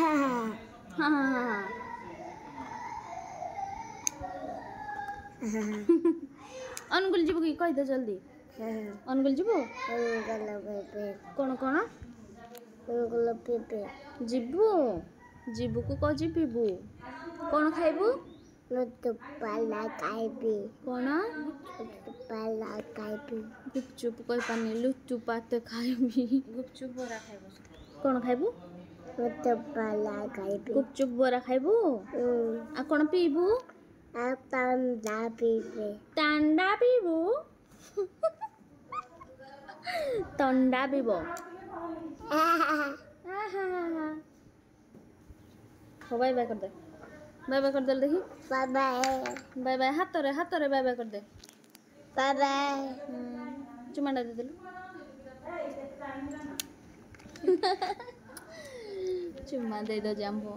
हाँ हाँ हाँ अनुगुल जीव कि कही दे जल्दी अनुगुल जीव कौन कौन जीवु जीवु को कह जीवु कौन खाइबू लुटुपाला खाइबी कौन लुटुपाला खाइबी गुपचुप कही पानी लुचुपात खाइबी गुपचुप बोरा खाइबू कौन खाइबू लुटुपाला खाइबी गुपचुप बोरा खाइबू आ कौन पीबू तांडा पीबे टांडा पीबू तंडा पीब हो बाय बाय कर दे बाय बाय कर दे देखी बाय बाय बाय बाय हाथ रे बाय बाय कर दे बाय बाय चुमाडा दे देलु चुम्मा दे दो जाम्बो